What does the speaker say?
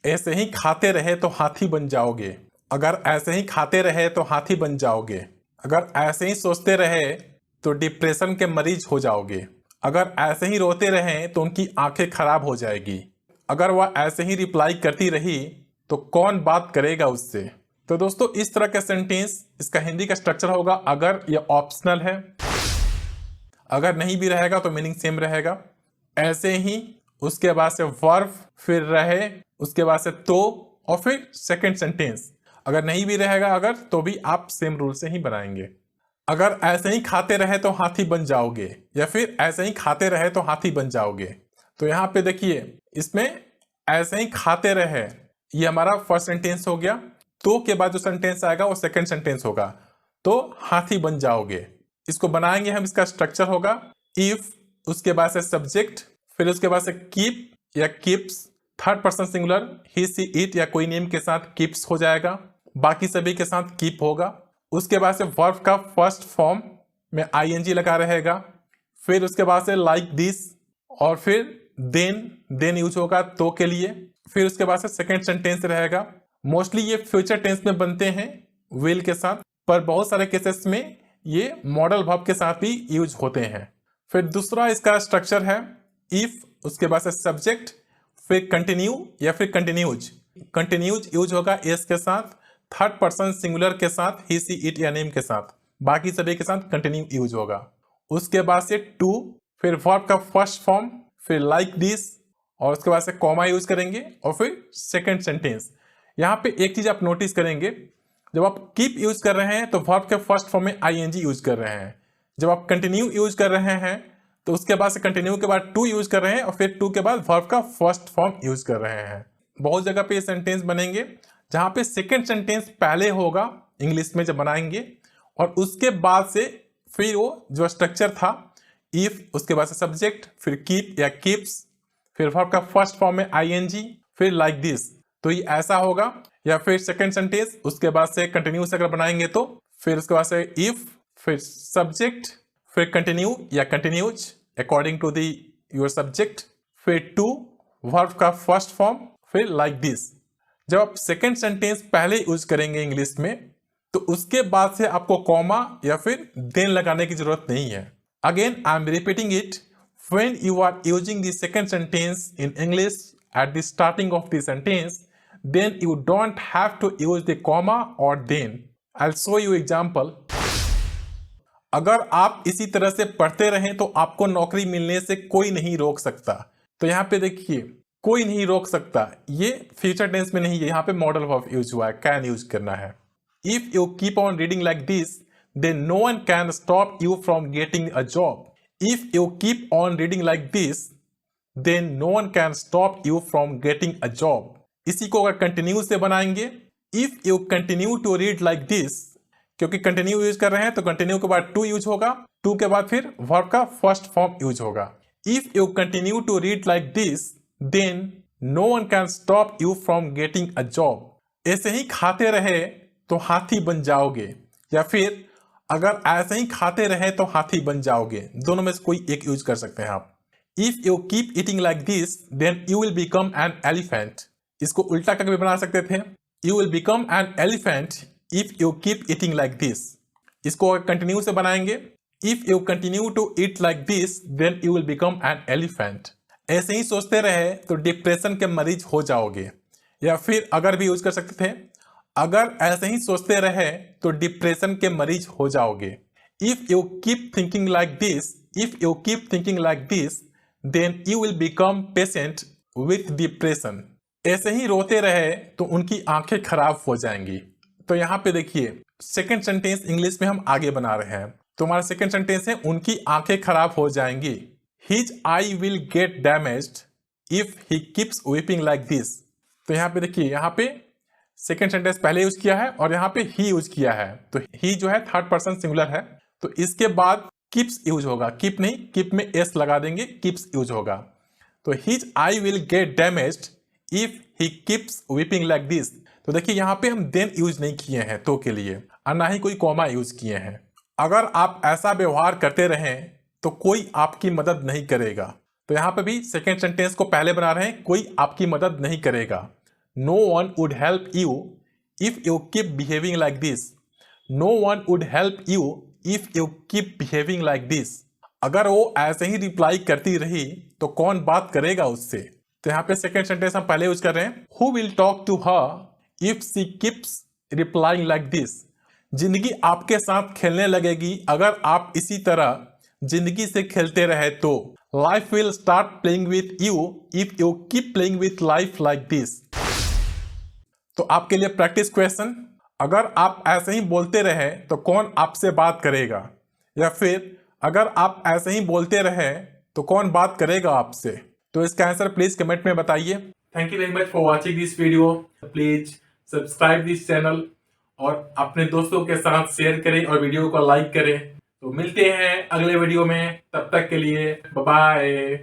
ऐसे ही खाते रहे तो हाथी बन जाओगे। अगर ऐसे ही खाते रहे तो हाथी बन जाओगे। अगर ऐसे ही सोचते रहे तो डिप्रेशन के मरीज हो जाओगे। अगर ऐसे ही रोते रहे तो उनकी आंखें खराब हो जाएगी। अगर वह ऐसे ही रिप्लाई करती रही तो कौन बात करेगा उससे। तो दोस्तों इस तरह का सेंटेंस, इसका हिंदी का स्ट्रक्चर होगा अगर, यह ऑप्शनल है। अगर नहीं भी रहेगा तो मीनिंग सेम रहेगा। ऐसे ही, उसके बाद से वर्ब, फिर रहे, उसके बाद से तो, और फिर सेकंड सेंटेंस। अगर नहीं भी रहेगा अगर, तो भी आप सेम रूल से ही बनाएंगे। अगर ऐसे ही खाते रहे तो हाथी बन जाओगे, या फिर ऐसे ही खाते रहे तो हाथी बन जाओगे। तो यहाँ पे देखिए, इसमें ऐसे ही खाते रहे ये हमारा फर्स्ट सेंटेंस हो गया। तो के बाद जो सेंटेंस आएगा वो सेकंड सेंटेंस होगा। तो हाथी बन जाओगे, इसको बनाएंगे हम। इसका स्ट्रक्चर होगा इफ, उसके बाद से सब्जेक्ट, फिर उसके बाद से कीप या keeps, third person singular he see it या कोई नेम के साथ कीप्स हो जाएगा, बाकी सभी के साथ कीप होगा। उसके बाद से वर्ब का फर्स्ट फॉर्म में आईएनजी लगा रहेगा, फिर उसके बाद से लाइक दिस, और फिर देन यूज होगा तो के लिए। फिर उसके बाद से सेकंड सेंटेंस रहेगा। मोस्टली ये फ्यूचर टेंस में बनते हैं विल के साथ, पर बहुत सारे केसेस में ये मॉडल वर्ब के साथ भी यूज होते हैं। फिर दूसरा इसका स्ट्रक्चर है इफ, उसके बाद से सब्जेक्ट, फिर कंटिन्यू या फिर कंटिन्यूज। कंटिन्यूज यूज होगा एस के साथ, थर्ड पर्सन सिंगुलर के साथ, ही सी इट या नेम के साथ, बाकी सभी के साथ कंटिन्यू यूज होगा। उसके बाद से टू, फिर वर्ब का फर्स्ट फॉर्म, फिर लाइक दिस, और उसके बाद से कॉमा यूज करेंगे, और फिर सेकंड सेंटेंस। यहाँ पे एक चीज आप नोटिस करेंगे, जब आप कीप यूज कर रहे हैं तो वर्ब के फर्स्ट फॉर्म में आईएनजी यूज कर रहे हैं। जब आप कंटिन्यू यूज कर रहे हैं तो उसके बाद से कंटिन्यू के बाद टू यूज कर रहे हैं, और फिर टू के बाद वर्ब का फर्स्ट फॉर्म यूज कर रहे हैं। बहुत जगह पे ये सेंटेंस बनेंगे जहां पे सेकंड सेंटेंस पहले होगा इंग्लिश में जब बनाएंगे, और उसके बाद से फिर वो जो स्ट्रक्चर था इफ, उसके बाद से सब्जेक्ट, फिर कीप या कीप्स, फिर वर्ब का फर्स्ट फॉर्म में आईएनजी, फिर लाइक दिस, तो ये ऐसा होगा। या फिर सेकंड सेंटेंस उसके बाद से कंटिन्यूस अगर बनाएंगे तो फिर उसके बाद से इफ, फिर सब्जेक्ट, फिर कंटिन्यू या continues according to the your subject, फिर टू, वर्ब का फर्स्ट फॉर्म, फिर लाइक दिस। जब आप सेकंड सेंटेंस पहले यूज करेंगे इंग्लिश में तो उसके बाद से आपको कॉमा या फिर देन लगाने की जरूरत नहीं है। Again I am repeating it, when you are using the second sentence in English at the starting of the sentence, then you don't have to use the comma or then. I'll show you example. अगर आप इसी तरह से पढ़ते रहें तो आपको नौकरी मिलने से कोई नहीं रोक सकता। तो यहाँ पे देखिए, कोई नहीं रोक सकता, ये फ्यूचर टेंस में नहीं है, यहाँ पे मॉडल वर्ब यूज हुआ है, कैन यूज करना है। If you keep on reading like this, then no one can stop you from getting a job. If you keep on reading like this, then no one can stop you from getting a job. इसी को अगर continue से बनाएंगे, if you continue to read like this, क्योंकि continue use कर रहे हैं तो कंटिन्यू के बाद टू यूज होगा, टू के बाद फिर वर्ब का फर्स्ट फॉर्म यूज होगा। If you continue to read like this, then no one can stop you from getting a job. ऐसे ही खाते रहे तो हाथी बन जाओगे, या फिर अगर ऐसे ही खाते रहे तो हाथी बन जाओगे, दोनों में से कोई एक यूज कर सकते हैं आप। If you keep eating like this, then you will become an elephant. इसको उल्टा करके भी बना सकते थे, You will become an elephant if you keep eating like this. इसको कंटिन्यू से बनाएंगे, If you continue to eat like this, then you will become an elephant. ऐसे ही सोचते रहे तो डिप्रेशन के मरीज हो जाओगे। या फिर अगर भी यूज कर सकते थे, अगर ऐसे ही सोचते रहे तो डिप्रेशन के मरीज हो जाओगे। If you keep thinking like this, if you keep thinking like this, then you will become patient with depression. ऐसे ही रोते रहे तो उनकी आंखें खराब हो जाएंगी। तो यहाँ पे देखिए, सेकंड सेंटेंस इंग्लिश में हम आगे बना रहे हैं। तो हमारा सेकंड सेंटेंस है उनकी आंखें खराब हो जाएंगी। His eye will get damaged if he keeps weeping like this. तो यहाँ पे देखिए, यहाँ पे सेकंड सेंटेंस पहले यूज किया है और यहाँ पे ही यूज किया है। तो ही जो है थर्ड पर्सन सिंगुलर है, तो इसके बाद कीप्स यूज होगा, कीप नहीं, कीप में एस लगा देंगे, कीप्स यूज होगा। तो his I will get damaged if he keeps weeping like this. तो देखिए यहाँ पे हम देन यूज नहीं किए हैं तो के लिए, और ना ही कोई कॉमा यूज किए हैं। अगर आप ऐसा व्यवहार करते रहें तो कोई आपकी मदद नहीं करेगा। तो यहाँ पे भी सेकेंड सेंटेंस को पहले बना रहे हैं, कोई आपकी मदद नहीं करेगा। No one would help you if you keep behaving like this. No one would help you if you keep behaving like this. अगर वो ऐसे ही रिप्लाई करती रही तो कौन बात करेगा उससे। तो यहाँ पे सेकेंड सेंटेंस हम पहले यूज कर रहे हैं, who will talk to her if she keeps replying like this. जिंदगी आपके साथ खेलने लगेगी अगर आप इसी तरह जिंदगी से खेलते रहे तो। Life will start playing with you if you keep playing with life like this. तो आपके लिए प्रैक्टिस क्वेश्चन, अगर आप ऐसे ही बोलते रहे तो कौन आपसे बात करेगा, या फिर अगर आप ऐसे ही बोलते रहे तो कौन बात करेगा आपसे। तो इसका आंसर प्लीज कमेंट में बताइए। Thank you very much for watching this video. Please subscribe this channel और अपने दोस्तों के साथ शेयर करें और वीडियो को लाइक करें। तो मिलते हैं अगले वीडियो में, तब तक के लिए बाय बाय।